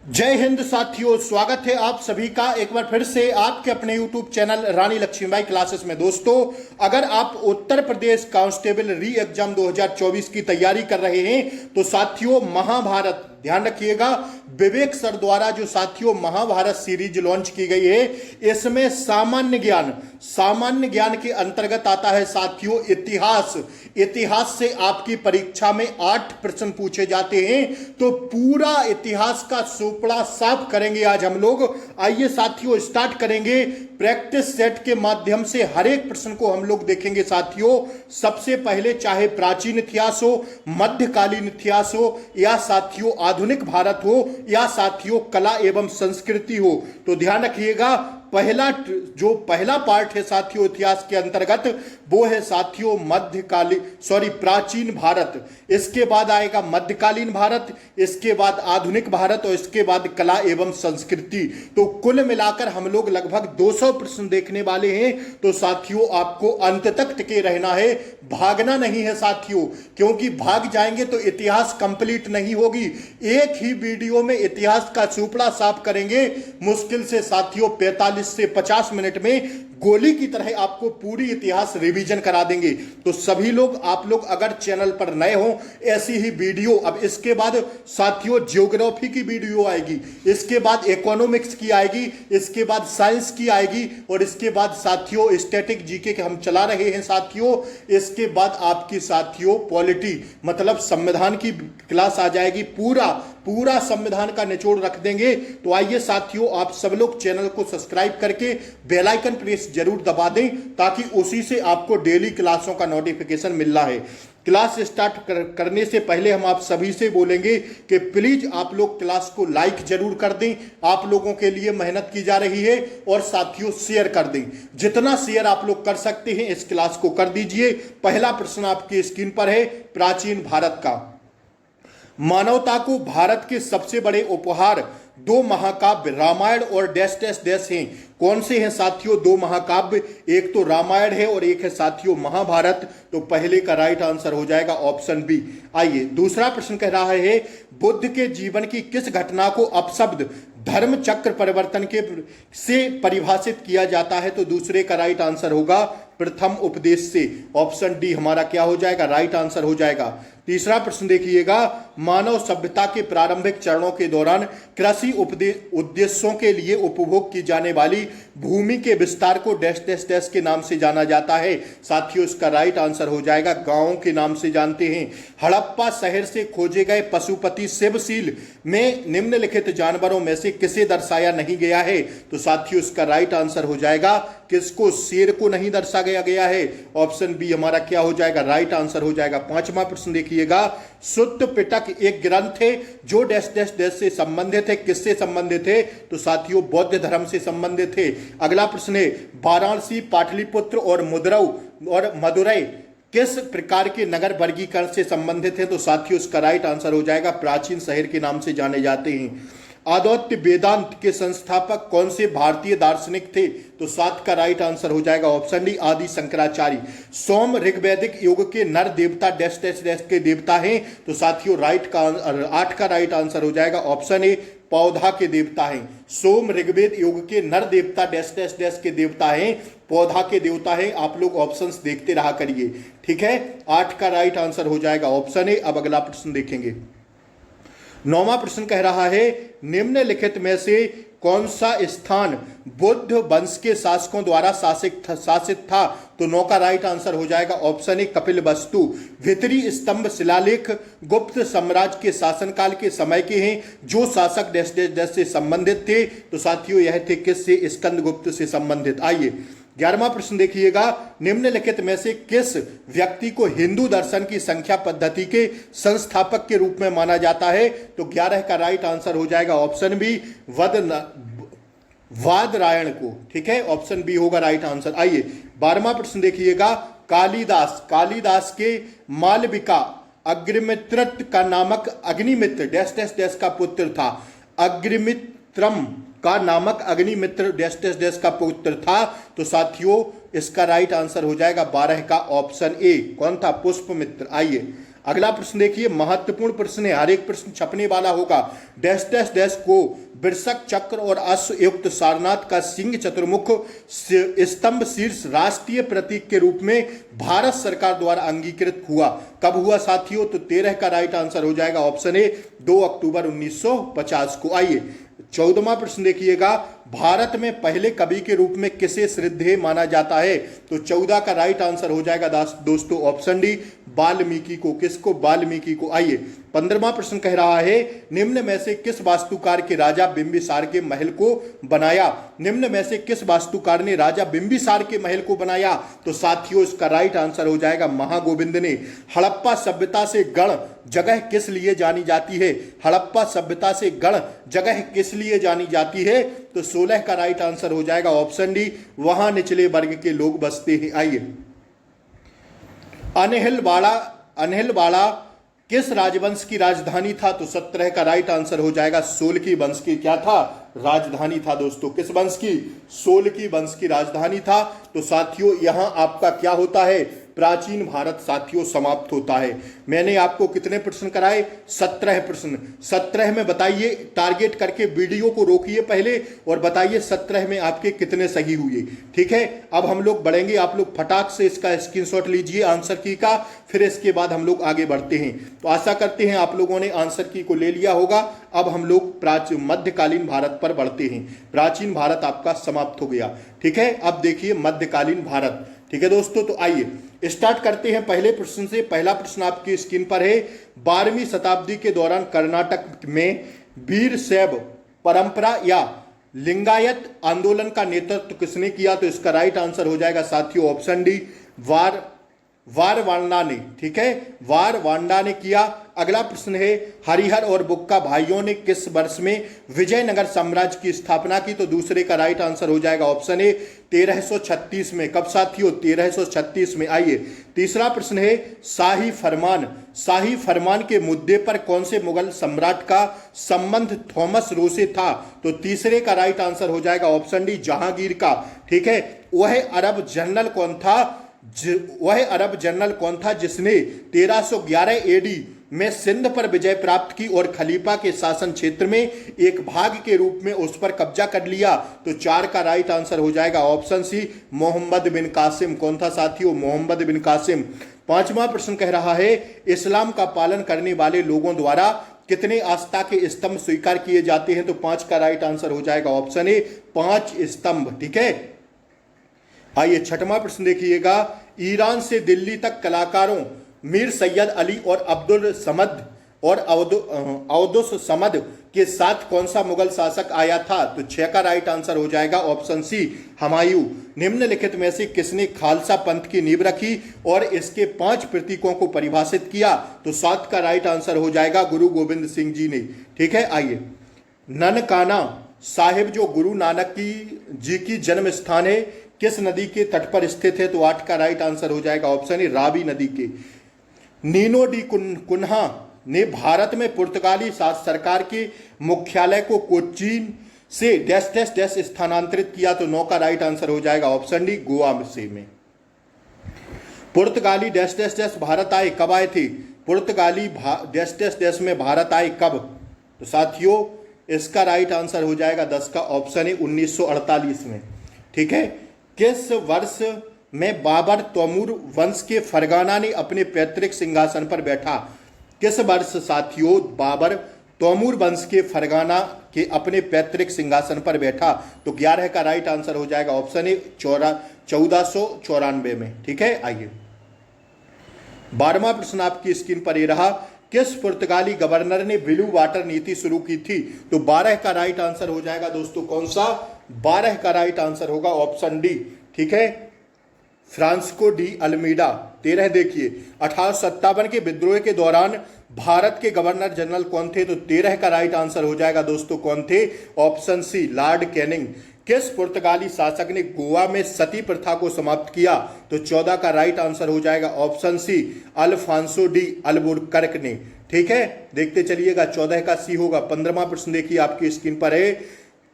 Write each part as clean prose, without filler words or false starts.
जय हिंद साथियों, स्वागत है आप सभी का एक बार फिर से आपके अपने YouTube चैनल रानी लक्ष्मीबाई क्लासेस में। दोस्तों, अगर आप उत्तर प्रदेश कांस्टेबल री एग्जाम 2024 की तैयारी कर रहे हैं तो साथियों महाभारत, ध्यान रखिएगा, विवेक सर द्वारा जो साथियों महाभारत सीरीज लॉन्च की गई है, इसमें सामान्य ज्ञान के अंतर्गत आता है साथियों इतिहास। इतिहास से आपकी परीक्षा में 8 प्रश्न पूछे जाते हैं, तो पूरा इतिहास का सोपड़ा साफ करेंगे आज हम लोग। आइए साथियों स्टार्ट करेंगे। प्रैक्टिस सेट के माध्यम से हर एक प्रश्न को हम लोग देखेंगे साथियों। सबसे पहले चाहे प्राचीन इतिहास हो, मध्यकालीन इतिहास हो, या साथियों आधुनिक भारत हो, या साथियों कला एवं संस्कृति हो, तो ध्यान रखिएगा पहला पार्ट है साथियों इतिहास के अंतर्गत, वो है साथियों प्राचीन भारत। इसके बाद आएगा मध्यकालीन भारत, इसके बाद आधुनिक भारत और इसके बाद कला एवं संस्कृति। तो कुल मिलाकर हम लोग लगभग 200 प्रश्न देखने वाले हैं। तो साथियों आपको अंत तक टिके रहना है, भागना नहीं है साथियों, क्योंकि भाग जाएंगे तो इतिहास कंप्लीट नहीं होगी। एक ही वीडियो में इतिहास का चोपड़ा साफ करेंगे, मुश्किल से साथियों 45 से 50 मिनट में गोली की तरह आपको पूरी इतिहास रिवीजन करा देंगे। तो सभी लोग, आप लोग अगर चैनल पर नए हो, ऐसी ही वीडियो, अब इसके बाद साथियों ज्योग्राफी की वीडियो आएगी, इसके बाद इकोनॉमिक्स की आएगी, इसके बाद साइंस की आएगी, और इसके बाद साथियों स्टैटिक जीके के हम चला रहे हैं साथियों। इसके बाद आपकी साथियों पॉलिटी मतलब संविधान की क्लास आ जाएगी, पूरा संविधान का निचोड़ रख देंगे। तो आइए साथियों आप सब लोग चैनल को सब्सक्राइब करके बेल आइकन प्रेस जरूर दबा दें, ताकि उसी से आपको डेली क्लासों का नोटिफिकेशन मिल रहा है। क्लास स्टार्ट करने से पहले हम आप सभी से बोलेंगे कि प्लीज आप लोग क्लास को लाइक जरूर कर दें, आप लोगों के लिए मेहनत की जा रही है, और साथियों शेयर कर दें, जितना शेयर आप लोग कर सकते हैं इस क्लास को कर दीजिए। पहला प्रश्न आपकी स्क्रीन पर है, प्राचीन भारत का। मानवता को भारत के सबसे बड़े उपहार 2 महाकाव्य रामायण और डैश डैश डैश हैं। कौन से हैं साथियों 2 महाकाव्य? एक तो रामायण है और एक है साथियों महाभारत। तो पहले का राइट आंसर हो जाएगा ऑप्शन बी। आइए दूसरा प्रश्न कह रहा है, बुद्ध के जीवन की किस घटना को अपशब्द धर्म चक्र परिवर्तन के से परिभाषित किया जाता है? तो दूसरे का राइट आंसर होगा प्रथम उपदेश से। ऑप्शन डी हमारा क्या हो जाएगा? राइट आंसर हो जाएगा। तीसरा प्रश्न देखिएगा, मानव सभ्यता के प्रारंभिक चरणों के दौरान कृषि उद्देश्यों के लिए उपभोग की जाने वाली भूमि के विस्तार को डैश डैश डैश के नाम से जाना जाता है। साथियों इसका राइट आंसर हो जाएगा गांवों के नाम से जानते हैं। हड़प्पा शहर से खोजे गए पशुपति शिवशील में निम्नलिखित जानवरों में से किसे दर्शाया नहीं गया है? तो साथियों इसका राइट आंसर हो जाएगा किसको? शेर को नहीं दर्शाया गया है। ऑप्शन बी हमारा क्या हो जाएगा? राइट आंसर हो जाएगा। पांचवा प्रश्न देखिएगा, सुत्त पिटक एक ग्रंथ है जो डैश डैश डैश से संबंधित है। किससे संबंधित है? तो साथियों बौद्ध धर्म से संबंधित है। अगला प्रश्न है, वाराणसी, पाटलिपुत्र और मदुरई किस प्रकार के नगर वर्गीकरण से संबंधित है? तो साथियों इसका राइट आंसर हो जाएगा प्राचीन शहर के नाम से जाने जाते हैं। अद्वैत वेदांत के संस्थापक कौन से भारतीय दार्शनिक थे? तो 7 का राइट आंसर हो जाएगा ऑप्शन डी आदि शंकराचार्य। सोम ऋग्वैदिक युग के नर देवता डैश डैश डैश के देवता हैं। तो साथियों 8 का राइट आंसर हो जाएगा ऑप्शन ए पौधा के देवता हैं। सोम ऋग्वेद युग के नर देवता डैश डैश डैश के देवता हैं, पौधा के देवता हैं। आप लोग ऑप्शंस देखते रहा करिए, ठीक है। 8 का राइट आंसर हो जाएगा ऑप्शन ए। अब अगला प्रश्न देखेंगे। 9वां प्रश्न कह रहा है, निम्नलिखित में से कौन सा स्थान बुद्ध वंश के शासकों द्वारा शासित था? तो 9 का राइट आंसर हो जाएगा ऑप्शन ए कपिलवस्तु। भितरी स्तंभ शिलालेख गुप्त साम्राज्य के शासनकाल के समय के हैं, जो शासक डैश डैश डैश से संबंधित थे? तो साथियों यह थे किससे? स्कंदगुप्त से संबंधित। आइए 11वां प्रश्न देखिएगा, निम्नलिखित में से किस व्यक्ति को हिंदू दर्शन की संख्या पद्धति के संस्थापक के रूप में माना जाता है? तो 11 का राइट आंसर हो जाएगा ऑप्शन बी वादरायण को, ठीक है। ऑप्शन बी होगा राइट आंसर। आइए 12वां प्रश्न देखिएगा, कालिदास के मालविका अग्निमित्र का नामक अग्निमित्र डैश डैश डैश का पुत्र था। अग्निमित्रम का नामक अग्निमित्र डैश डैश डैश का पुत्र था। तो साथियों इसका राइट आंसर हो जाएगा 12 का ऑप्शन ए। कौन था? पुष्पमित्र। आइए अगला प्रश्न देखिए, महत्वपूर्ण प्रश्न है, हर एक प्रश्न छपने वाला होगा। डैश डैश डैश को वृषक चक्र और अश्व युक्त सारनाथ का सिंह चतुर्मुख स्तंभ शीर्ष राष्ट्रीय प्रतीक के रूप में भारत सरकार द्वारा अंगीकृत हुआ? कब हुआ साथियों? तो 13 का राइट आंसर हो जाएगा ऑप्शन ए 2 अक्टूबर 1950 को। आइए 14वां प्रश्न देखिएगा, भारत में पहले कवि के रूप में किसे श्रद्धेय माना जाता है? तो 14 का राइट आंसर हो जाएगा दोस्तों ऑप्शन डी वाल्मीकि को। किसको? वाल्मीकि को। आइए 15वां प्रश्न कह रहा है, निम्न में से किस वास्तुकार के राजा बिंबिसार के महल को बनाया? निम्न में से किस वास्तुकार ने राजा बिंबिसार के महल को बनाया? तो साथियों इसका राइट आंसर हो जाएगा महागोविंद ने। हड़प्पा सभ्यता से गढ़ जगह किस लिए जानी जाती है? हड़प्पा सभ्यता से गढ़ जगह किस लिए जानी जाती है? तो 16 का राइट आंसर हो जाएगा ऑप्शन डी, वहां निचले वर्ग के लोग बसते हैं। आइए अनहिलवाड़ा किस राजवंश की राजधानी था? तो 17 का राइट आंसर हो जाएगा सोलकी वंश की क्या था? राजधानी था दोस्तों। किस वंश की? सोलकी वंश की राजधानी था। तो साथियों यहां आपका क्या होता है? प्राचीन भारत साथियों समाप्त होता है। मैंने आपको कितने प्रश्न कराए? 17 प्रश्न। 17 में बताइए, टारगेट करके वीडियो को रोकिए पहले और बताइए 17 में आपके कितने सही हुए। ठीक है, अब हम लोग बढ़ेंगे। आप लोग फटाक से इसका स्क्रीनशॉट लीजिए आंसर की का, फिर इसके बाद हम लोग आगे बढ़ते हैं। तो आशा करते हैं आप लोगों ने आंसर की को ले लिया होगा। अब हम लोग प्राचीन मध्यकालीन भारत पर बढ़ते हैं। प्राचीन भारत आपका समाप्त हो गया। ठीक है, अब देखिए मध्यकालीन भारत। ठीक है दोस्तों, तो आइए स्टार्ट करते हैं पहले प्रश्न से। पहला प्रश्न आपकी स्क्रीन पर है, 12वीं शताब्दी के दौरान कर्नाटक में वीर शैव परंपरा या लिंगायत आंदोलन का नेतृत्व किसने किया? तो इसका राइट आंसर हो जाएगा साथियों ऑप्शन डी वारवांडा ने। ठीक है, वारवांडा ने किया। अगला प्रश्न है, हरिहर और बुक्का भाइयों ने किस वर्ष में विजयनगर साम्राज्य की स्थापना की? तो दूसरे का राइट आंसर हो जाएगा ऑप्शन ए 1336 में। कब साथियों? 1336 में। आइए तीसरा प्रश्न है, शाही फरमान के मुद्दे पर कौन से मुगल सम्राट का संबंध थॉमस रो से था? तो तीसरे का राइट आंसर हो जाएगा ऑप्शन डी जहांगीर का। ठीक है, वह अरब जनरल कौन था जिसने 1311 एडी में सिंध पर विजय प्राप्त की और खलीफा के शासन क्षेत्र में एक भाग के रूप में उस पर कब्जा कर लिया? तो 4 का राइट आंसर हो जाएगा ऑप्शन सी मोहम्मद बिन कासिम। कौन था साथियों? मोहम्मद बिन कासिम। 5वां प्रश्न कह रहा है, इस्लाम का पालन करने वाले लोगों द्वारा कितने आस्था के स्तंभ स्वीकार किए जाते हैं? तो 5 का राइट आंसर हो जाएगा ऑप्शन ए 5 स्तंभ। ठीक है, आइए 6वां प्रश्न देखिएगा, ईरान से दिल्ली तक कलाकारों मीर सैयद अली और अब्दुल समद और अवधुस समद के साथ कौन सा मुगल शासक आया था? तो 6 का राइट आंसर हो जाएगा ऑप्शन सी हुमायूं। निम्नलिखित में से किसने खालसा पंथ की नींव रखी और इसके 5 प्रतीकों को परिभाषित किया? तो 7 का राइट आंसर हो जाएगा गुरु गोविंद सिंह जी ने। ठीक है, आइए ननकाना साहिब जो गुरु नानक जी की जन्म स्थान है किस नदी के तट पर स्थित है? तो 8 का राइट आंसर हो जाएगा ऑप्शन ए रावी नदी के। नीनो डी कुन्हा ने भारत में पुर्तगाली सरकार के मुख्यालय को कोचीन से डैश डैश डैश स्थानांतरित किया? तो 9 का राइट आंसर हो जाएगा ऑप्शन डी गोवा में। पुर्तगाली डैश डैश डैश भारत आए, कब आए थे? पुर्तगाली डैश डैश डैश में भारत आए कब? तो साथियों इसका राइट आंसर हो जाएगा 10 का ऑप्शन है 1948 में। ठीक है, किस वर्ष में बाबर तैमूर वंश के फरगाना ने अपने पैतृक सिंहासन पर बैठा? किस वर्ष साथियों बाबर तैमूर वंश के फरगाना के अपने पैतृक सिंहासन पर बैठा? तो 11 का राइट आंसर हो जाएगा ऑप्शन ए 1494 में। ठीक है, आइए 12वां प्रश्न आपकी स्क्रीन पर ये रहा, किस पुर्तगाली गवर्नर ने ब्लू वाटर नीति शुरू की थी? तो 12 का राइट आंसर हो जाएगा दोस्तों कौन सा? 12 का राइट आंसर होगा ऑप्शन डी। ठीक है, फ्रांसिस्को डी अल्मीडा। 13 देखिए, 1857 के विद्रोह के दौरान भारत के गवर्नर जनरल कौन थे? तो 13 का राइट आंसर हो जाएगा दोस्तों कौन थे? Option C Lord Canning. किस पुर्तगाली शासक ने गोवा में सती प्रथा को समाप्त किया? तो 14 का राइट आंसर हो जाएगा option C Alfonso de Albuquerque ने। ठीक है, देखते चलिएगा 14 का सी होगा। 15वां प्रश्न देखिए आपकी स्क्रीन पर है,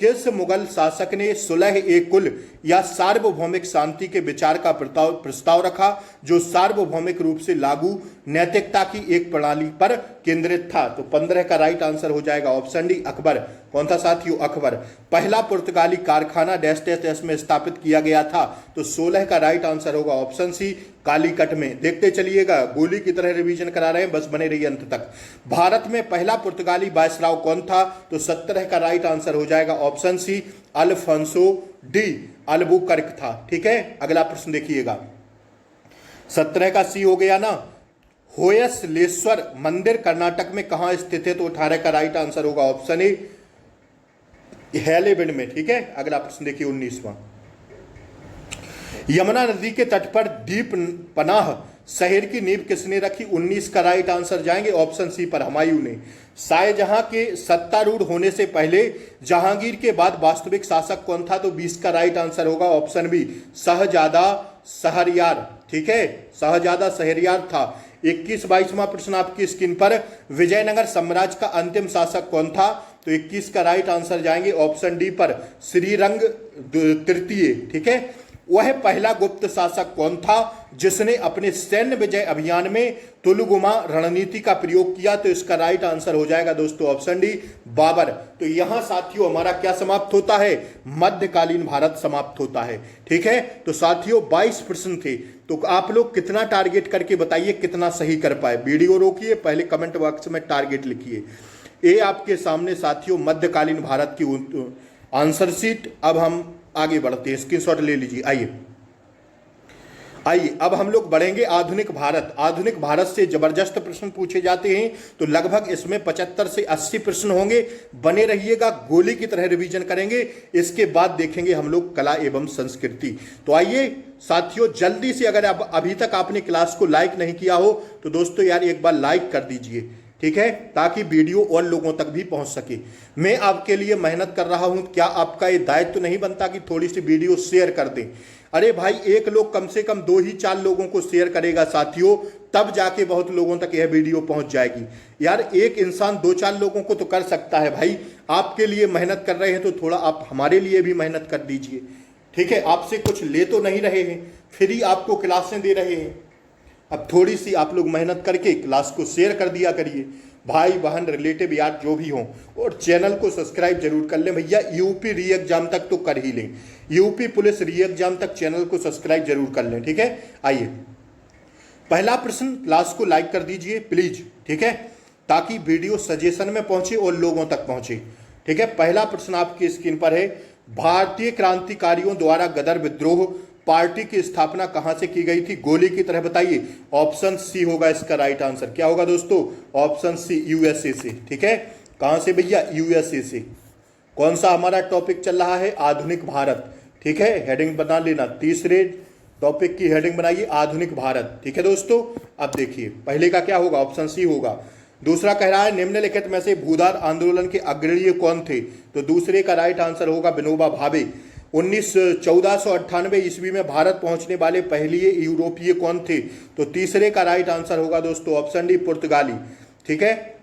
किस मुगल शासक ने सुलह ए कुल या सार्वभौमिक शांति के विचार का प्रस्ताव रखा, जो सार्वभौमिक रूप से लागू नैतिकता की एक प्रणाली पर केंद्रित था? तो 15 का राइट आंसर हो जाएगा ऑप्शन डी, अकबर। कौन था साथियों? अकबर। पहला पुर्तगाली कारखाना डैश डैश डैश में स्थापित किया गया था? तो 16 का राइट आंसर होगा ऑप्शन सी, कालीकट में। देखते चलिएगा, गोली की तरह रिवीजन करा रहे हैं, बस बने रहिए अंत तक। भारत में पहला पुर्तगाली वायसराय कौन था? तो 17 का राइट आंसर हो जाएगा option C, Alfonso de Albuquerque था। ठीक है, अगला प्रश्न देखिएगा। 17 का सी हो गया ना। होयसलेश्वर मंदिर कर्नाटक में कहां स्थित है? तो 18 का राइट आंसर होगा ऑप्शन ए, हैलेबिड में। ठीक है, अगला प्रश्न देखिए 19वां। यमुना नदी के तट पर दीप पनाह शहर की नींव किसने रखी? 19 का राइट आंसर जाएंगे ऑप्शन सी पर, हुमायूं ने। शाहजहां के सत्तारूढ़ होने से पहले जहांगीर के बाद वास्तविक शासक कौन था? तो 20 का राइट आंसर होगा ऑप्शन बी, शहजादा शहरयार। ठीक है, शहजादा शहरयार था। 21-22वां प्रश्न आपकी स्क्रीन पर, विजयनगर साम्राज्य का अंतिम शासक कौन था? तो 21 का राइट आंसर जाएंगे ऑप्शन डी पर, श्रीरंग तृतीय। ठीक है, वह पहला गुप्त शासक कौन था जिसने अपने सैन्य विजय अभियान में तुलगुमा रणनीति का प्रयोग किया? तो इसका राइट आंसर हो जाएगा दोस्तों ऑप्शन डी, बाबर। तो यहां साथियों हमारा क्या समाप्त होता है? मध्यकालीन भारत समाप्त होता है। ठीक है, तो साथियों 22 प्रश्न थे, तो आप लोग कितना टारगेट करके बताइए कितना सही कर पाए। वीडियो रोकिए, पहले कमेंट बॉक्स में टारगेट लिखिए। ये आपके सामने साथियों मध्यकालीन भारत की आंसर शीट। अब हम आगे बढ़ते हैं, स्क्रीनशॉट ले लीजिए। आइए अब हम लोग बढ़ेंगे आधुनिक भारत। आधुनिक भारत से जबरदस्त प्रश्न पूछे जाते हैं, तो लगभग इसमें 75 से 80 प्रश्न होंगे। बने रहिएगा, गोली की तरह रिवीजन करेंगे। इसके बाद देखेंगे हम लोग कला एवं संस्कृति। तो आइए साथियों जल्दी से, अगर अब अभी तक आपने क्लास को लाइक नहीं किया हो तो दोस्तों यार एक बार लाइक कर दीजिए। ठीक है, ताकि वीडियो और लोगों तक भी पहुंच सके। मैं आपके लिए मेहनत कर रहा हूं, क्या आपका ये दायित्व तो नहीं बनता कि थोड़ी सी वीडियो शेयर कर दें? अरे भाई, एक लोग कम से कम 2 ही 4 लोगों को शेयर करेगा साथियों, तब जाके बहुत लोगों तक यह वीडियो पहुंच जाएगी। यार एक इंसान 2-4 लोगों को तो कर सकता है भाई। आपके लिए मेहनत कर रहे हैं तो थोड़ा आप हमारे लिए भी मेहनत कर दीजिए। ठीक है, आपसे कुछ ले तो नहीं रहे हैं, फ्री आपको क्लासें दे रहे हैं। अब थोड़ी सी आप लोग मेहनत करके क्लास को शेयर कर दिया करिए, भाई बहन रिलेटिव यार जो भी हों, और चैनल को सब्सक्राइब जरूर कर लें भैया। यूपी री एग्जाम तक तो कर ही लें, यूपी पुलिस री एग्जाम तक चैनल को सब्सक्राइब जरूर कर लें। ठीक है, आइए पहला प्रश्न, क्लास को लाइक कर दीजिए प्लीज। ठीक है, ताकि वीडियो सजेशन में पहुंचे और लोगों तक पहुंचे। ठीक है, पहला प्रश्न आपकी स्क्रीन पर है, भारतीय क्रांतिकारियों द्वारा गदर विद्रोह पार्टी की स्थापना कहां से की गई थी? गोली की तरह बताइए। ऑप्शन सी होगा इसका राइट आंसर। क्या होगा दोस्तों? ऑप्शन सी, यूएसए से। ठीक है, कहां से भैया? यूएसए से। कौन सा हमारा टॉपिक चल रहा है? आधुनिक भारत। ठीक है, हेडिंग बना लेना, तीसरे टॉपिक की हेडिंग बनाइए आधुनिक भारत। ठीक है दोस्तों, अब देखिए पहले का क्या होगा? ऑप्शन सी होगा। दूसरा कह रहा है निम्नलिखित में से भूदान आंदोलन के अग्रणी कौन थे? तो दूसरे का राइट आंसर होगा विनोबा भावे। 1498 ईस्वी में भारत पहुंचने वाले पहले यूरोपीय कौन थे? तो तीसरे का राइट आंसर होगा दोस्तों ऑप्शन डी, पुर्तगाली। ठीक है,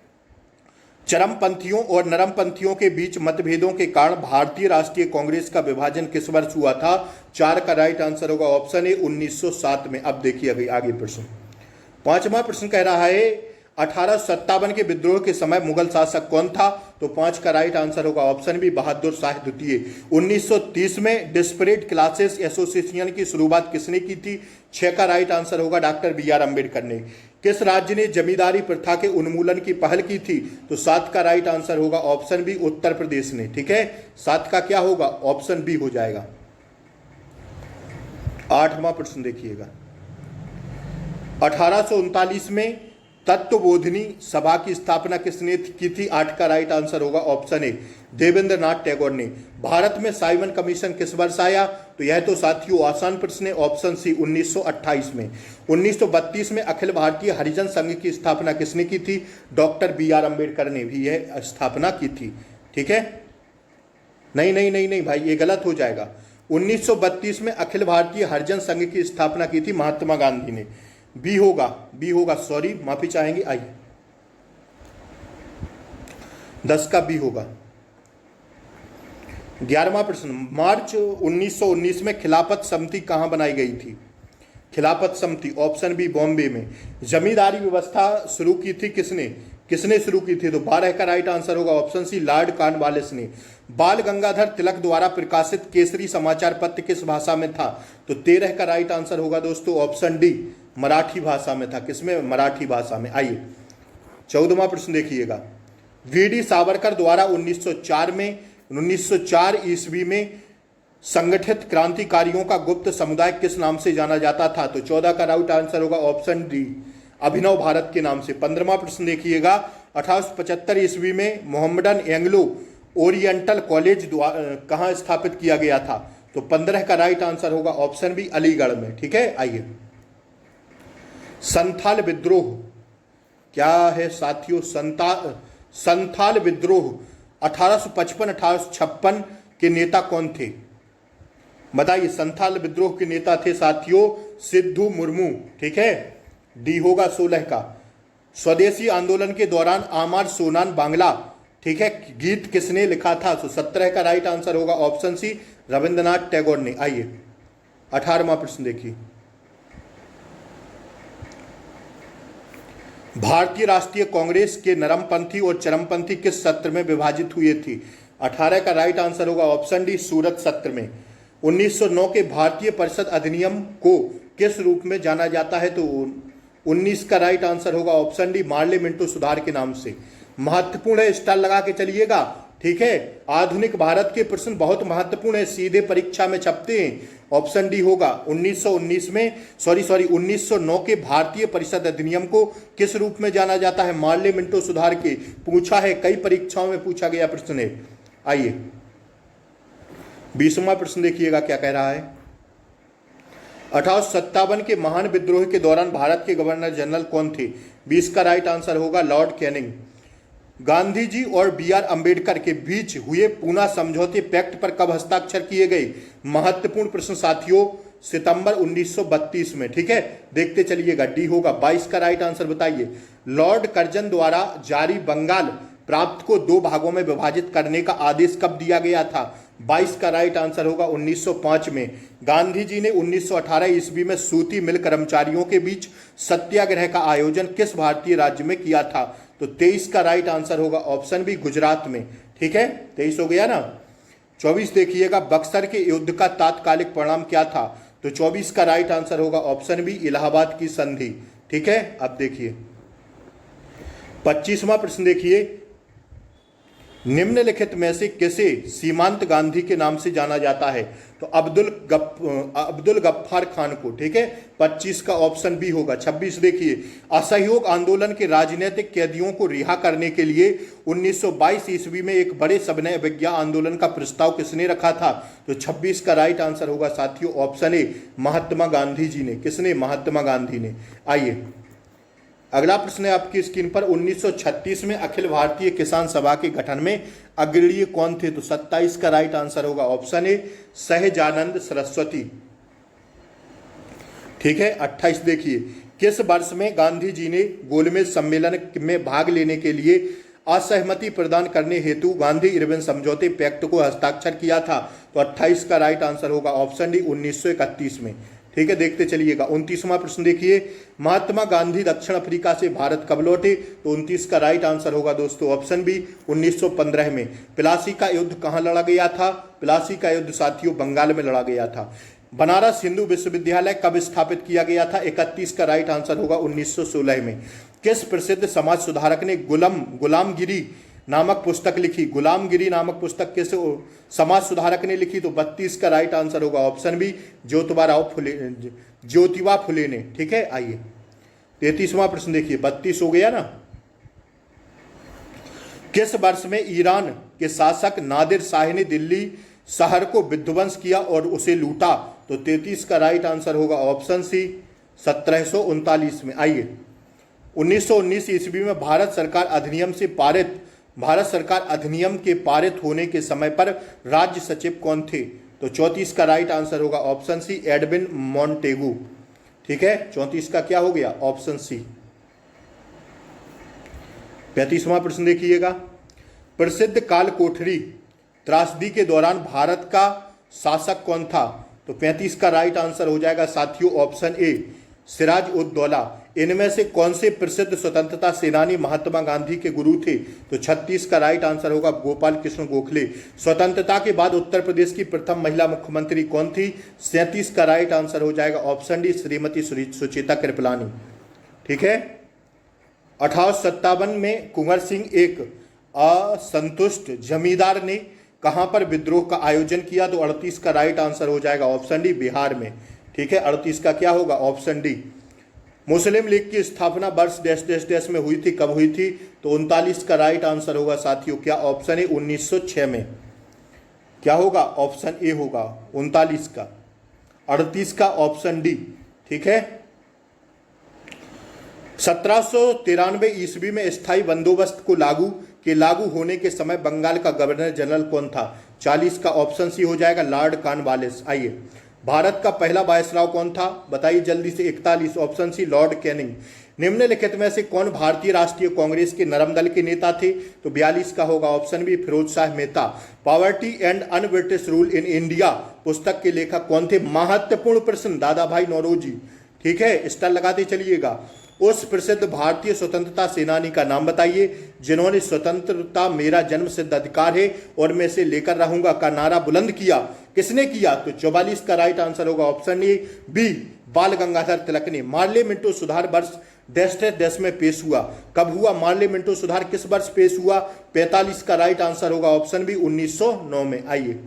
चरमपंथियों और नरमपंथियों के बीच मतभेदों के कारण भारतीय राष्ट्रीय कांग्रेस का विभाजन किस वर्ष हुआ था? 4 का राइट आंसर होगा ऑप्शन ए, 1907 में। अब देखिए आगे प्रश्न, 5वां प्रश्न कह रहा है 1857 के विद्रोह के समय मुगल शासक कौन था? तो 5 का राइट आंसर होगा ऑप्शन बी, बहादुर शाह द्वितीय। 1930 में डिस्परेट क्लासेस एसोसिएशन की शुरुआत किसने की थी? 6 का राइट आंसर होगा डॉक्टर BR अम्बेडकर ने। किस राज्य ने जमींदारी प्रथा के उन्मूलन की पहल की थी? तो 7 का राइट आंसर होगा ऑप्शन बी, उत्तर प्रदेश ने। ठीक है, 7 का क्या होगा? ऑप्शन बी हो जाएगा। 8वां प्रश्न देखिएगा, 1839 में तत्वबोधिनी सभा की स्थापना किसने की थी? 8 का राइट आंसर होगा ऑप्शन ए, देवेंद्र नाथ टैगोर ने। भारत में साइमन कमीशन किस वर्ष आया? तो यह तो साथियों आसान प्रश्न है, ऑप्शन सी, 1928 में। 1932 में अखिल भारतीय हरिजन संघ की स्थापना किसने की थी? डॉक्टर BR अम्बेडकर ने भी यह स्थापना की थी। ठीक है, नहीं नहीं नहीं नहीं भाई, ये गलत हो जाएगा। 1932 में अखिल भारतीय हरिजन संघ की स्थापना की थी महात्मा गांधी ने। बी होगा, बी होगा, सॉरी माफी चाहेंगे। आइए 10 का बी होगा। 11वां प्रश्न, मार्च 1919 में खिलाफत समिति कहाँ बनाई गई थी? खिलाफत समिति ऑप्शन बी बॉम्बे में। जमींदारी व्यवस्था शुरू की थी किसने? किसने शुरू की थी? तो 12 का राइट आंसर होगा ऑप्शन सी लॉर्ड कॉर्नवालिस ने। बाल गंगाधर तिलक द्वारा प्रकाशित केसरी समाचार पत्र किस भाषा में था? तो 13 का राइट आंसर होगा दोस्तों ऑप्शन डी मराठी भाषा में था। किसमें? मराठी भाषा में। आइए 14वां प्रश्न देखिएगा, वीडी सावरकर द्वारा 1904 ईस्वी में संगठित क्रांतिकारियों का गुप्त समुदाय किस नाम से जाना जाता था? तो 14 का राइट आंसर होगा ऑप्शन डी अभिनव भारत के नाम से। 15वां प्रश्न देखिएगा, 1875 ईस्वी में मोहम्मडन एंग्लो ओरिएंटल कॉलेज कहाँ स्थापित किया गया था? तो 15 का राइट आंसर होगा ऑप्शन बी अलीगढ़ में। ठीक है, आइए संथाल विद्रोह क्या है साथियों? संथाल विद्रोह 1855-1856 के नेता कौन थे? बताइए। संथाल विद्रोह के नेता थे साथियों सिद्धू मुर्मू। ठीक है, डी होगा 16 का। स्वदेशी आंदोलन के दौरान आमार सोनान बांग्ला, ठीक है, गीत किसने लिखा था? तो 17 का राइट आंसर होगा ऑप्शन सी रविंद्रनाथ टैगोर ने। आइए 18वां प्रश्न देखिए, भारतीय राष्ट्रीय कांग्रेस के नरमपंथी और चरमपंथी किस सत्र में विभाजित हुए थे? 18 का राइट आंसर होगा ऑप्शन डी सूरत सत्र में। 1909 के भारतीय परिषद अधिनियम को किस रूप में जाना जाता है? तो 19 का राइट आंसर होगा ऑप्शन डी मार्ले मिंटो सुधार के नाम से। महत्वपूर्ण है, स्टार लगा के चलिएगा। ठीक है, आधुनिक भारत के प्रश्न बहुत महत्वपूर्ण है, सीधे परीक्षा में छपते हैं। ऑप्शन डी होगा 1909 के भारतीय परिषद अधिनियम को किस रूप में जाना जाता है? मार्ले मिंटो सुधार के। पूछा है, कई परीक्षाओं में पूछा गया प्रश्न है। आइए 20वां प्रश्न देखिएगा क्या कह रहा है। 1857 के महान विद्रोह के दौरान भारत के गवर्नर जनरल कौन थे? 20 का राइट आंसर होगा लॉर्ड कैनिंग। गांधी जी और बी.आर. अंबेडकर के बीच हुए पूना समझौते पैक्ट पर कब हस्ताक्षर किए गए? महत्वपूर्ण प्रश्न साथियों, सितंबर 1932 में। ठीक है, देखते चलिएगा। डी होगा 22 का राइट आंसर बताइए। लॉर्ड कर्जन द्वारा जारी बंगाल प्रांत को 2 भागों में विभाजित करने का आदेश कब दिया गया था? 22 का राइट आंसर होगा 1905 में। गांधी जी ने 1918 ईस्वी में सूती मिल कर्मचारियों के बीच सत्याग्रह का आयोजन किस भारतीय राज्य में किया था? तो 23 का राइट आंसर होगा ऑप्शन बी गुजरात में। ठीक है, 23 हो गया ना। 24 देखिएगा, बक्सर के युद्ध का तात्कालिक परिणाम क्या था? तो 24 का राइट आंसर होगा ऑप्शन बी इलाहाबाद की संधि। ठीक है, अब देखिए 25वां प्रश्न देखिए, निम्नलिखित में से किसे सीमांत गांधी के नाम से जाना जाता है? तो अब्दुल गफ्फार खान को। ठीक है, 25 का ऑप्शन बी होगा। 26 देखिए, असहयोग आंदोलन के राजनीतिक कैदियों को रिहा करने के लिए 1922 ईस्वी में एक बड़े सविनय अवज्ञा आंदोलन का प्रस्ताव किसने रखा था? तो 26 का राइट आंसर होगा साथियों ऑप्शन ए महात्मा गांधी जी ने। किसने? महात्मा गांधी ने। आइए अगला प्रश्न है आपकी स्क्रीन पर, 1936 में अखिल भारतीय किसान सभा के गठन में अग्रणीय कौन थे? तो 27 का राइट आंसर होगा ऑप्शन ए सहजानंद सरस्वती। ठीक है, 28 देखिए, किस वर्ष में गांधी जी ने गोलमेज सम्मेलन में भाग लेने के लिए असहमति प्रदान करने हेतु गांधी इरविन समझौते पैक्ट को हस्ताक्षर किया था? तो 28 का राइट आंसर होगा ऑप्शन डी 1931 में। ठीक है, देखते चलिएगा। 29वां प्रश्न देखिए, महात्मा गांधी दक्षिण अफ्रीका से भारत कब लौटे? तो 29 का राइट आंसर होगा दोस्तों ऑप्शन बी 1915 में। प्लासी का युद्ध कहाँ लड़ा गया था? प्लासी का युद्ध साथियों बंगाल में लड़ा गया था। बनारस हिंदू विश्वविद्यालय कब स्थापित किया गया था? 31 का राइट आंसर होगा 1916 में। किस प्रसिद्ध समाज सुधारक ने गुलामगिरी नामक पुस्तक लिखी? गुलामगिरी नामक पुस्तक किस समाज सुधारक ने लिखी? तो 32 का राइट आंसर होगा ऑप्शन बी ज्योतिबा फुले ने। ठीक है, आइए 33वां प्रश्न देखिए, 32 हो गया ना। किस वर्ष में ईरान के शासक नादिर शाह ने दिल्ली शहर को विध्वंस किया और उसे लूटा? तो 33 का राइट आंसर होगा ऑप्शन सी 1739 में। आइए 1919 ईस्वी में भारत सरकार अधिनियम के पारित होने के समय पर राज्य सचिव कौन थे? तो 34 का राइट आंसर होगा ऑप्शन सी एडविन मॉन्टेगू। ठीक है, 34 का क्या हो गया? Option C. 35वां प्रश्न देखिएगा, प्रसिद्ध काल कोठरी त्रासदी के दौरान भारत का शासक कौन था? तो 35 का राइट आंसर हो जाएगा साथियों ऑप्शन ए, सिराज उद दौला। इनमें से कौन से प्रसिद्ध स्वतंत्रता सेनानी महात्मा गांधी के गुरु थे? तो 36 का राइट आंसर होगा गोपाल कृष्ण गोखले। स्वतंत्रता के बाद उत्तर प्रदेश की प्रथम महिला मुख्यमंत्री कौन थी? 37 का राइट आंसर हो जाएगा ऑप्शन डी, श्रीमती सुचेता कृपलानी। ठीक है। 1857 में कुंवर सिंह एक असंतुष्ट जमींदार ने कहां पर विद्रोह का आयोजन किया? तो 38 का राइट आंसर हो जाएगा ऑप्शन डी, बिहार में। ठीक है, 38 का क्या होगा? Option D. मुस्लिम लीग की स्थापना वर्ष डैश डैश डैश में हुई थी, कब हुई थी? तो 39 का राइट आंसर होगा साथियों क्या? ऑप्शन ए, 1906 में। क्या होगा? ऑप्शन ए होगा 39 का। 38 का ऑप्शन डी। ठीक है। 1793 ईस्वी में स्थायी बंदोबस्त को लागू होने के समय बंगाल का गवर्नर जनरल कौन था? 40 का ऑप्शन सी हो जाएगा, लॉर्ड कॉर्नवालिस। आइए, भारत का पहला वायसराय कौन था? बताइए जल्दी से। 41 ऑप्शन सी, लॉर्ड कैनिंग। निम्नलिखित में से कौन भारतीय राष्ट्रीय कांग्रेस के नरम दल के नेता थे? तो 42 का होगा option B, Firoz Shah Mehta. Poverty and un British rule in India पुस्तक के लेखक कौन थे? महत्वपूर्ण प्रश्न, दादा भाई नौरोजी। ठीक है, स्टार लगाते चलिएगा। उस प्रसिद्ध भारतीय स्वतंत्रता सेनानी का नाम बताइए जिन्होंने स्वतंत्रता मेरा जन्मसिद्ध अधिकार है और मैं इसे लेकर रहूंगा का नारा बुलंद किया। किसने किया? तो 44 का राइट आंसर होगा ऑप्शन ए, बी, बाल गंगाधर तिलक ने। मार्ले मिंटो सुधार वर्ष डैश डैश डैश में पेश हुआ, कब हुआ? मार्ले मिंटो सुधार किस वर्ष पेश हुआ? 45 का राइट आंसर होगा ऑप्शन बी, 1909 में। आइए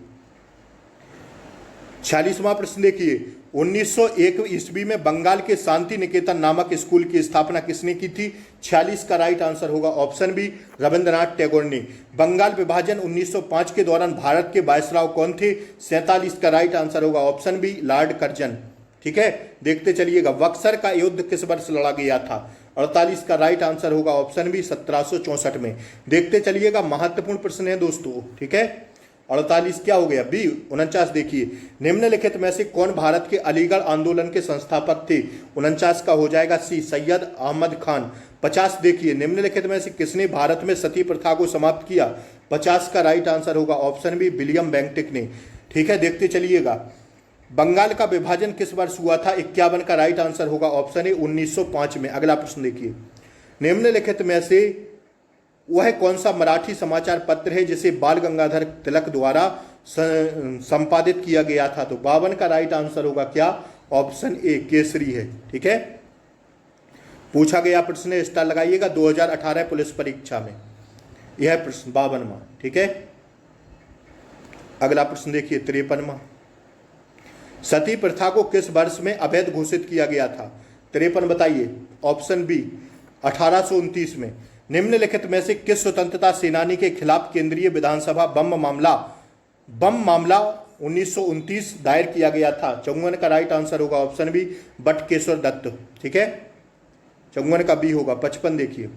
46वां प्रश्न देखिए। 1901 ईस्वी में बंगाल के शांति निकेतन नामक स्कूल की स्थापना किसने की थी? 46 का राइट आंसर होगा ऑप्शन बी, रविंद्रनाथ टैगोर ने। बंगाल विभाजन 1905 के दौरान भारत के वायसराय कौन थे? 47 का राइट आंसर होगा ऑप्शन बी, लॉर्ड कर्जन। ठीक है, देखते चलिएगा। बक्सर का युद्ध किस वर्ष लड़ा गया था? 48 का राइट आंसर होगा ऑप्शन बी, 1764 में। देखते चलिएगा, महत्वपूर्ण प्रश्न है दोस्तों। ठीक है, 48 क्या हो गया? बी। 49 देखिए, निम्नलिखित में से कौन भारत के अलीगढ़ आंदोलन के संस्थापक थे? 49 का हो जाएगा सी, सैयद अहमद खान। 50 देखिए, निम्नलिखित में से किसने भारत में सती प्रथा को समाप्त किया? 50 का राइट आंसर होगा ऑप्शन बी, विलियम बेंटिक ने। ठीक है, देखते चलिएगा। बंगाल का विभाजन किस वर्ष हुआ था? 51 का राइट आंसर होगा ऑप्शन ए, 1905 में। अगला प्रश्न देखिए, निम्नलिखित में से वह कौन सा मराठी समाचार पत्र है जिसे बाल गंगाधर तिलक द्वारा संपादित किया गया था? तो 52 का राइट आंसर होगा क्या? ऑप्शन ए, केसरी है। ठीक है, पूछा गया प्रश्न, स्टार लगाइएगा 2018 पुलिस परीक्षा में यह प्रश्न 52वां। ठीक है, अगला प्रश्न देखिए 53वां। सती प्रथा को किस वर्ष में अवैध घोषित किया गया था? 53 बताइए। ऑप्शन बी, 1829 में। निम्नलिखित में से किस स्वतंत्रता सेनानी के खिलाफ केंद्रीय विधानसभा बम मामला 1929 दायर किया गया था? 54 का राइट आंसर होगा ऑप्शन बी, बटकेश्वर दत्त। ठीक है, 54 का बी होगा। 55 देखिए,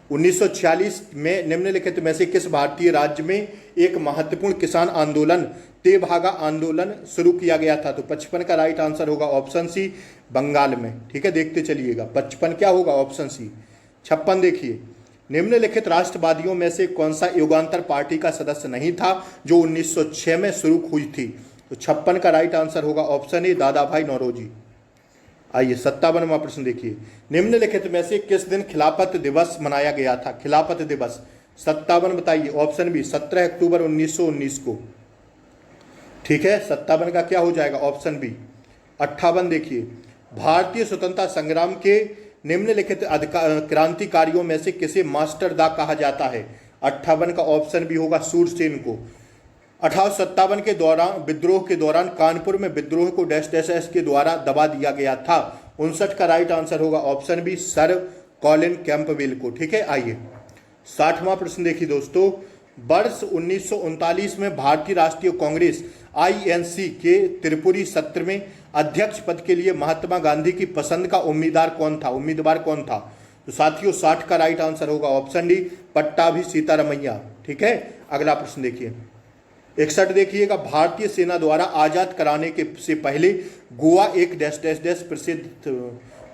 1946 में निम्नलिखित में से किस भारतीय राज्य में एक महत्वपूर्ण किसान आंदोलन तेभागा आंदोलन शुरू किया गया था? तो 55 का राइट आंसर होगा ऑप्शन सी, बंगाल में। ठीक है, देखते चलिएगा। 55 क्या होगा? Option C. 56 देखिए, निम्नलिखित राष्ट्रवादियों में से कौन सा युगांतर पार्टी का सदस्य नहीं था जो 1906 में शुरू हुई थी? तो 56 का राइट आंसर होगा ऑप्शन ए, दादा भाई नौरोजी। आइए 57वां प्रश्न देखिए, निम्नलिखित में से किस दिन खिलाफत दिवस मनाया गया था? खिलाफत दिवस 57 बताइए। ऑप्शन बी, 17 अक्टूबर 1919 को। ठीक है, 57 का क्या हो जाएगा? Option B. 58 देखिए, भारतीय स्वतंत्रता संग्राम के निम्नलिखित क्रांतिकारियों में से किसे मास्टर दा कहा जाता है? 58 का ऑप्शन भी होगा, सूरसेन को। 1857 के दौरान विद्रोह के दौरान कानपुर में विद्रोह को डैश डैश एस के द्वारा दबा दिया गया था। 59 का राइट आंसर होगा option B, sir Colin Campbell को। ठीक है, आइए 60वां प्रश्न देखिए दोस्तों। वर्ष 1939 में भारतीय राष्ट्रीय कांग्रेस INC के त्रिपुरी सत्र में अध्यक्ष पद के लिए महात्मा गांधी की पसंद का उम्मीदवार कौन था? तो साथियों 60 का राइट आंसर होगा ऑप्शन डी, पट्टाभी सीतारमैया। ठीक है, अगला प्रश्न देखिए 61 देखिएगा, भारतीय सेना द्वारा आजाद कराने के से पहले गोवा एक डैश डैश डैश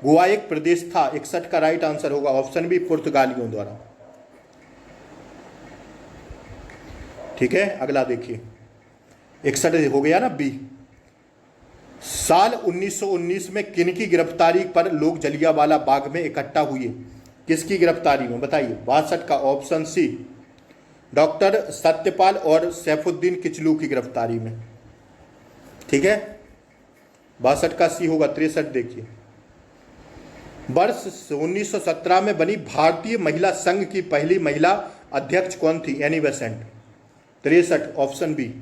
गोवा एक प्रदेश था। 61 का राइट आंसर होगा ऑप्शन बी, पुर्तगालियों द्वारा। ठीक है, अगला देखिए 61 हो गया ना बी। साल 1919 में किन की गिरफ्तारी पर लोग जलियांवाला बाग में इकट्ठा हुए? किसकी गिरफ्तारी में बताइए? 62 का ऑप्शन सी, डॉक्टर सत्यपाल और सैफुद्दीन किचलू की गिरफ्तारी में। ठीक है, 62 का सी होगा। 63 देखिए, वर्ष 1917 में बनी भारतीय महिला संघ की पहली महिला अध्यक्ष कौन थी? Annie Besant. 63 option B.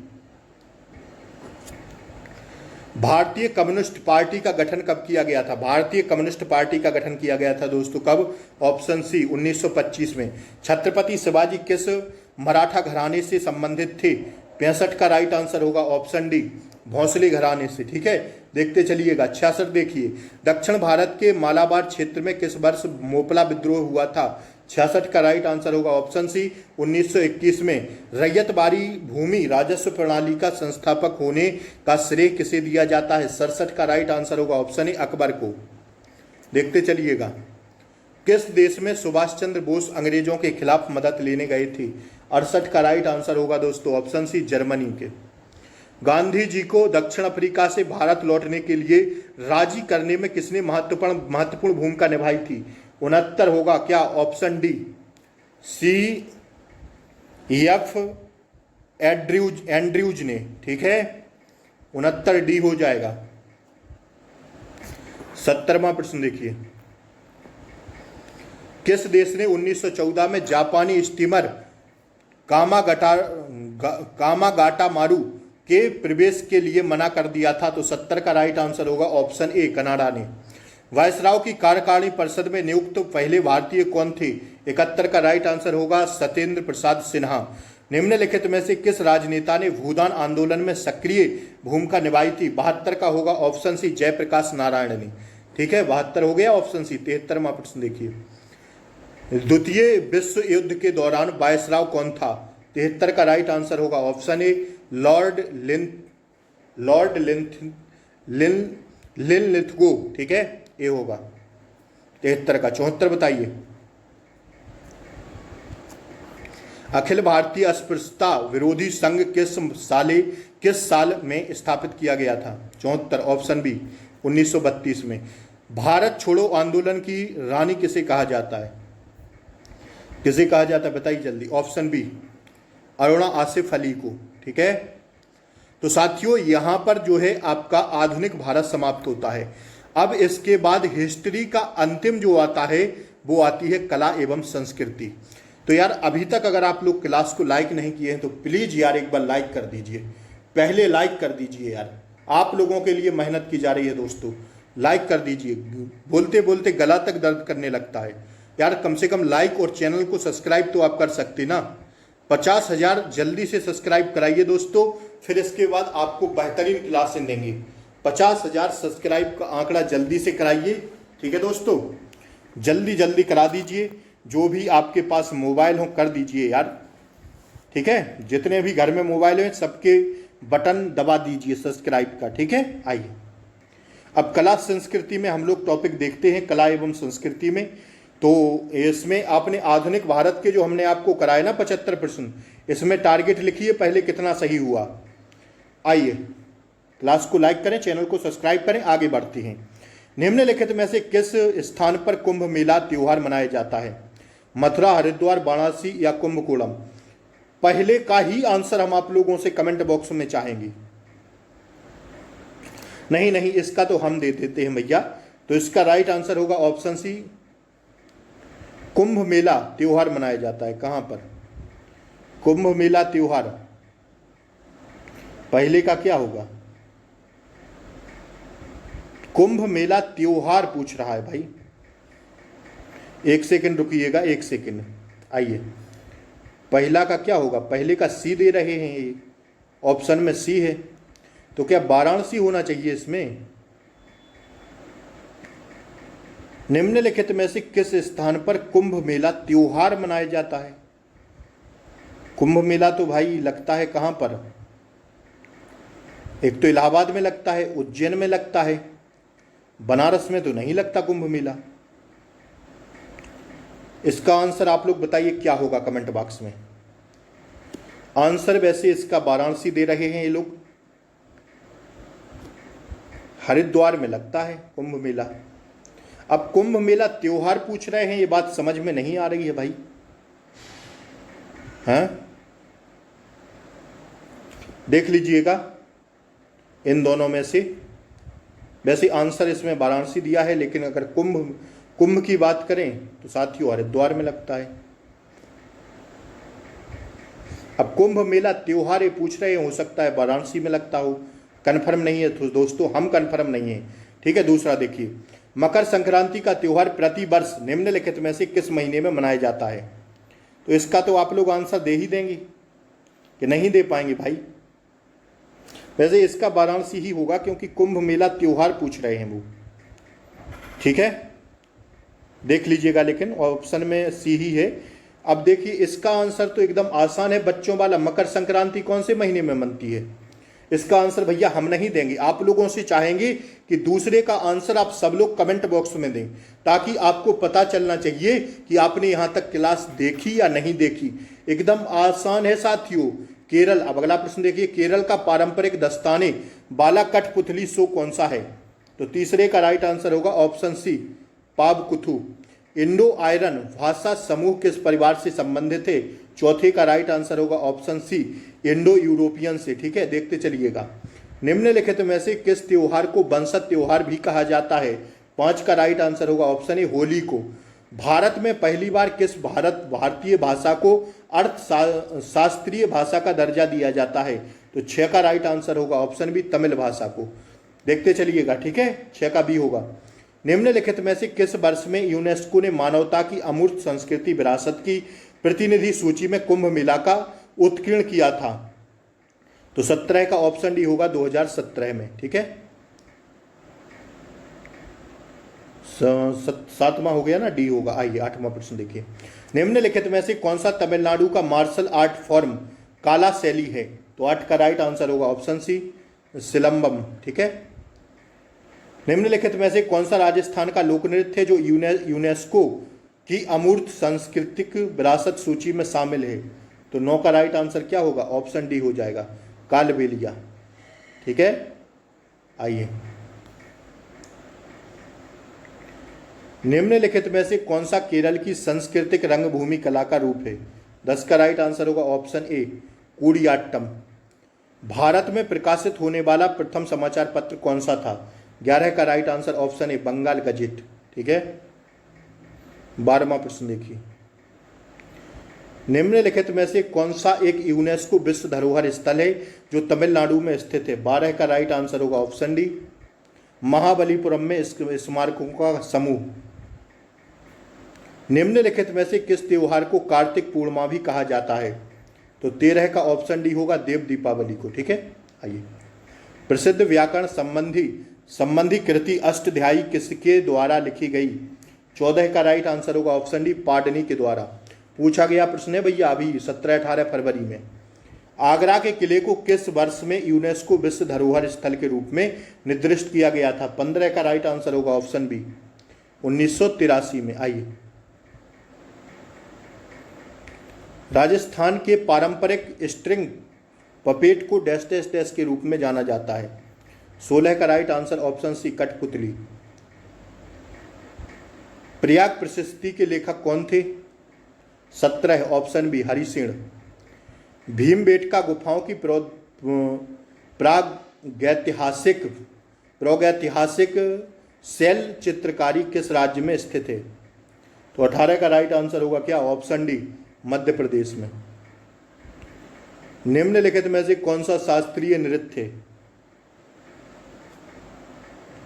भारतीय कम्युनिस्ट पार्टी का गठन कब किया गया था? भारतीय कम्युनिस्ट पार्टी का गठन किया गया था दोस्तों कब? ऑप्शन सी, 1925 में। छत्रपति शिवाजी किस मराठा घराने से संबंधित थे? 65 का राइट आंसर होगा ऑप्शन डी, भोंसले घराने से। ठीक है, देखते चलिएगा। 66 देखिए, दक्षिण भारत के मालाबार क्षेत्र में किस वर्ष मोपला विद्रोह हुआ था? 66 का राइट आंसर होगा ऑप्शन सी, 1921 में। रैयतबारी भूमि राजस्व प्रणाली का संस्थापक होने का श्रेय किसे दिया जाता है? 67 का राइट आंसर होगा ऑप्शन ए, अकबर को। देखते चलिएगा। किस देश में सुभाष चंद्र बोस अंग्रेजों के खिलाफ मदद लेने गए थे? 68 का राइट आंसर होगा दोस्तों ऑप्शन सी, जर्मनी के। गांधी जी को दक्षिण अफ्रीका से भारत लौटने के लिए राजी करने में किसने महत्वपूर्ण भूमिका निभाई थी? 69 होगा क्या? Option D, C F Andrews ने। ठीक है, 69 डी हो जाएगा। 70वां प्रश्न देखिए, किस देश ने 1914 में जापानी स्टीमर कामागाटा मारू के प्रवेश के लिए मना कर दिया था? तो 70 का राइट आंसर होगा ऑप्शन ए, कनाडा ने। वायसराय की कार्यकारिणी परिषद में नियुक्त पहले भारतीय कौन थे? 71 का राइट आंसर होगा सत्येंद्र प्रसाद सिन्हा। निम्नलिखित में से किस राजनेता ने भूदान आंदोलन में सक्रिय भूमिका निभाई थी? 72 का होगा ऑप्शन सी, जयप्रकाश नारायण ने। ठीक है, 72 हो गया ऑप्शन सी। 73वां प्रश्न देखिए, द्वितीय विश्व युद्ध के दौरान वायसराय कौन था? 73 का राइट आंसर होगा ऑप्शन ए, लॉर्ड लिनलिथगो। ठीक है, ए होगा 73 का। 74 बताइए, अखिल भारतीय अस्पृश्यता विरोधी संघ किस साल में स्थापित किया गया था? 74 ऑप्शन बी, 1932 में। भारत छोड़ो आंदोलन की रानी किसे कहा जाता है? किसे कहा जाता है बताइए जल्दी? ऑप्शन बी, अरुणा आसिफ अली को। ठीक है, तो साथियों यहां पर जो है आपका आधुनिक भारत समाप्त होता है। अब इसके बाद हिस्ट्री का अंतिम जो आता है वो आती है कला एवं संस्कृति। तो यार अभी तक अगर आप लोग क्लास को लाइक नहीं किए हैं तो प्लीज यार एक बार लाइक कर दीजिए, पहले लाइक कर दीजिए यार, आप लोगों के लिए मेहनत की जा रही है दोस्तों, लाइक कर दीजिए। बोलते बोलते गला तक दर्द करने लगता है यार, कम से कम लाइक और चैनल को सब्सक्राइब तो आप कर सकते ना। 50,000 जल्दी से सब्सक्राइब कराइए दोस्तों, फिर इसके बाद आपको बेहतरीन क्लासें देंगे। 50,000 सब्सक्राइब का आंकड़ा जल्दी से कराइए। ठीक है दोस्तों, जल्दी जल्दी करा दीजिए, जो भी आपके पास मोबाइल हो कर दीजिए यार। ठीक है, जितने भी घर में मोबाइल हैं सबके बटन दबा दीजिए सब्सक्राइब का। ठीक है, आइए अब कला संस्कृति में हम लोग टॉपिक देखते हैं, कला एवं संस्कृति में। तो इसमें आपने आधुनिक भारत के जो हमने आपको कराए ना 75 प्रश्न, इसमें टारगेट लिखिए पहले कितना सही हुआ। आइए क्लास को लाइक करें, चैनल को सब्सक्राइब करें, आगे बढ़ते हैं। निम्नलिखित में से किस स्थान पर कुंभ मेला त्योहार मनाया जाता है? मथुरा, हरिद्वार, वाराणसी या कुंभकोणम? पहले का ही आंसर हम आप लोगों से कमेंट बॉक्स में चाहेंगे। नहीं, इसका तो हम दे देते हैं भैया। तो इसका राइट आंसर होगा ऑप्शन सी, कुंभ मेला त्योहार मनाया जाता है। कहां पर? कुंभ मेला त्योहार पहले का क्या होगा? कुंभ मेला त्योहार पूछ रहा है भाई, एक सेकंड रुकिएगा, एक सेकंड। आइए पहला का क्या होगा? पहले का सी दे रहे हैं, ये ऑप्शन में सी है, तो क्या वाराणसी होना चाहिए इसमें? निम्नलिखित में से किस स्थान पर कुंभ मेला त्योहार मनाया जाता है? कुंभ मेला तो भाई लगता है कहां पर? एक तो इलाहाबाद में लगता है, उज्जैन में लगता है, बनारस में तो नहीं लगता कुंभ मेला। इसका आंसर आप लोग बताइए क्या होगा कमेंट बॉक्स में। आंसर वैसे इसका वाराणसी दे रहे हैं ये लोग, हरिद्वार में लगता है कुंभ मेला। अब कुंभ मेला त्योहार पूछ रहे हैं, ये बात समझ में नहीं आ रही है भाई। हैं, देख लीजिएगा इन दोनों में से। वैसे आंसर इसमें वाराणसी दिया है, लेकिन अगर कुंभ की बात करें तो साथियों हरिद्वार में लगता है। अब कुंभ मेला त्योहार ये पूछ रहे हैं, हो सकता है वाराणसी में लगता हो, कन्फर्म नहीं है। तो दोस्तों हम कन्फर्म नहीं है, ठीक है। दूसरा देखिए, मकर संक्रांति का त्योहार प्रति वर्ष निम्नलिखित में से किस महीने में मनाया जाता है? तो इसका तो आप लोग आंसर दे ही देंगे कि नहीं दे पाएंगे भाई। वैसे इसका वाराणसी ही होगा, क्योंकि कुंभ मेला त्योहार पूछ रहे हैं वो, ठीक है। देख लीजिएगा, लेकिन ऑप्शन में सी ही है। अब देखिए इसका आंसर तो एकदम आसान है, बच्चों वाला। मकर संक्रांति कौन से महीने में मनती है? इसका आंसर भैया हम नहीं देंगे, आप लोगों से चाहेंगे कि दूसरे का आंसर आप सब लोग कमेंट बॉक्स में दें, ताकि आपको पता चलना चाहिए कि आपने यहां तक क्लास देखी या नहीं देखी। एकदम आसान है साथियों। केरल, अब अगला प्रश्न देखिए, केरल का पारंपरिक दस्ताने बाला कठपुतली शो कौन सा है? तो तीसरे का राइट आंसर होगा ऑप्शन सी, पावकुथु। इंडो आयरन भाषा समूह किस परिवार से संबंधित है? चौथे का राइट आंसर होगा ऑप्शन सी, इंडो यूरोपियन से, ठीक है। देखते चलिएगा, निम्नलिखित में से किस त्योहार को वंशज त्योहार भी कहा जाता है? 5 का राइट आंसर होगा ऑप्शन ए, होली को। भारत में पहली बार किस भारतीय भाषा को शास्त्रीय भाषा का दर्जा दिया जाता है? तो 6 का राइट आंसर होगा ऑप्शन बी, तमिल भाषा को। देखते चलिएगा, ठीक है, 6 का बी होगा। निम्नलिखित में से किस वर्ष में यूनेस्को ने मानवता की अमूर्त संस्कृति विरासत की प्रतिनिधि सूची में कुंभ मेला का उत्कीर्ण किया था? तो 17 का ऑप्शन डी होगा, 2017 में, ठीक है। 7वां हो गया ना, डी होगा। आइए 8वां प्रश्न देखिए, निम्नलिखित में से कौन सा तमिलनाडु का मार्शल आर्ट फॉर्म काला शैली है? तो 8 का राइट आंसर होगा ऑप्शन सी, सिलंबम, ठीक है। निम्नलिखित में से कौन सा राजस्थान का लोक नृत्य है जो यूनेस्को की अमूर्त सांस्कृतिक विरासत सूची में शामिल है? तो 9 का राइट आंसर क्या होगा? ऑप्शन डी हो जाएगा, कालबेलिया, ठीक है। आइए, निम्नलिखित में से कौन सा केरल की सांस्कृतिक रंगभूमि कला का रूप है? 10 का राइट आंसर होगा ऑप्शन ए, कूडियाट्टम। भारत में प्रकाशित होने वाला प्रथम समाचार पत्र कौन सा था? 11 का right answer option A, Bengal gazette, ठीक है। 12वां प्रश्न देखिए, निम्नलिखित में से कौन सा एक यूनेस्को विश्व धरोहर स्थल है जो तमिलनाडु में स्थित है? 12 का राइट आंसर होगा ऑप्शन डी, महाबलीपुरम में स्मारकों का समूह। निम्नलिखित में से किस त्योहार को कार्तिक पूर्णिमा भी कहा जाता है? तो 13 का ऑप्शन डी होगा, देव दीपावली को, ठीक है। आइए, प्रसिद्ध व्याकरण संबंधी कृति अष्टध्यायी किसके द्वारा लिखी गई? 14 का राइट आंसर होगा ऑप्शन डी, पाडनी के द्वारा। पूछा गया प्रश्न है भैया अभी 17-18 फरवरी में। आगरा के किले को किस वर्ष में यूनेस्को विश्व धरोहर स्थल के रूप में निर्दिष्ट किया गया था? 15 का राइट आंसर होगा ऑप्शन बी, 1983 में। आइए, राजस्थान के पारंपरिक स्ट्रिंग पपेट को डैश डैश डैश के रूप में जाना जाता है? 16 का राइट आंसर ऑप्शन सी, कठपुतली। प्रयाग प्रशस्ति के लेखक कौन थे? 17 ऑप्शन बी, हरिसिंह। भीमबेटका गुफाओं की प्रागैतिहासिक शैल चित्रकारी किस राज्य में स्थित है? तो 18 का राइट आंसर होगा क्या? ऑप्शन डी, मध्य प्रदेश में। निम्नलिखित में से कौन सा शास्त्रीय नृत्य है?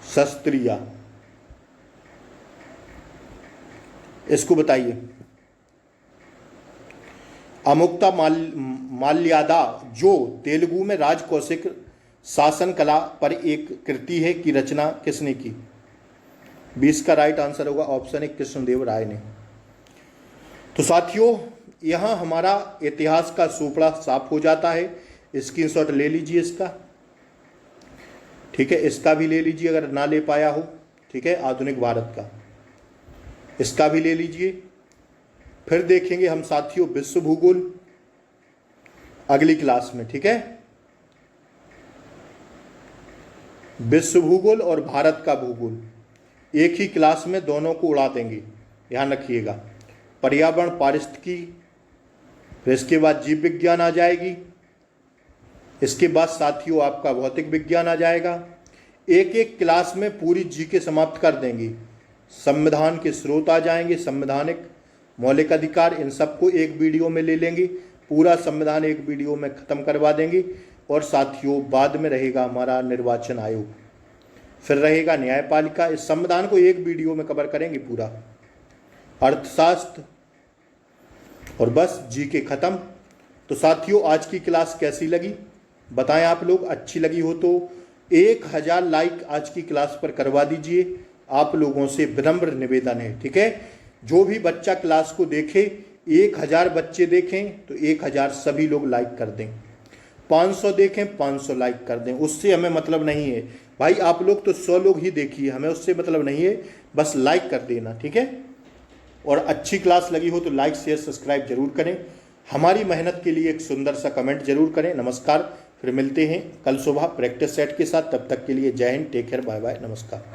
शस्त्रिया, इसको बताइए। अमुक्ता माल्यादा जो तेलुगु में राजकौशिक शासन कला पर एक कृति है की रचना किसने की? 20 का राइट आंसर होगा ऑप्शन ए, कृष्णदेव राय ने। तो साथियों, यहाँ हमारा इतिहास का सोपड़ा साफ हो जाता है। स्क्रीनशॉट ले लीजिए इसका, ठीक है। इसका भी ले लीजिए अगर ना ले पाया हो, ठीक है। आधुनिक भारत का इसका भी ले लीजिए। फिर देखेंगे हम साथियों विश्व भूगोल। अगली क्लास में, ठीक है। विश्व भूगोल और भारत का भूगोल एक ही क्लास में दोनों को उड़ा देंगे, ध्यान रखिएगा। पर्यावरण पारिस्थितिकी, फिर इसके बाद जीव विज्ञान आ जाएगी, इसके बाद साथियों आपका भौतिक विज्ञान आ जाएगा। एक एक क्लास में पूरी जीके समाप्त कर देंगे। संविधान के स्रोत आ जाएंगे, संवैधानिक मौलिक अधिकार, इन सबको एक वीडियो में ले लेंगे, पूरा संविधान एक वीडियो में ख़त्म करवा देंगे। और साथियों बाद में रहेगा हमारा निर्वाचन आयोग, फिर रहेगा न्यायपालिका, इस संविधान को एक वीडियो में कवर करेंगे पूरा, अर्थशास्त्र, और बस जीके खत्म। तो साथियों आज की क्लास कैसी लगी बताएं आप लोग। अच्छी लगी हो तो 1000 लाइक आज की क्लास पर करवा दीजिए, आप लोगों से विनम्र निवेदन है, ठीक है। जो भी बच्चा क्लास को देखे, 1000 बच्चे देखें तो 1000 सभी लोग लाइक कर दें, 500 देखें 500 लाइक कर दें, उससे हमें मतलब नहीं है भाई। आप लोग तो 100 लोग ही देखिए, हमें उससे मतलब नहीं है, बस लाइक कर देना, ठीक है। और अच्छी क्लास लगी हो तो लाइक शेयर सब्सक्राइब जरूर करें। हमारी मेहनत के लिए एक सुंदर सा कमेंट जरूर करें। नमस्कार, फिर मिलते हैं कल सुबह प्रैक्टिस सेट के साथ। तब तक के लिए जय हिंद, टेक केयर, बाय बाय, नमस्कार।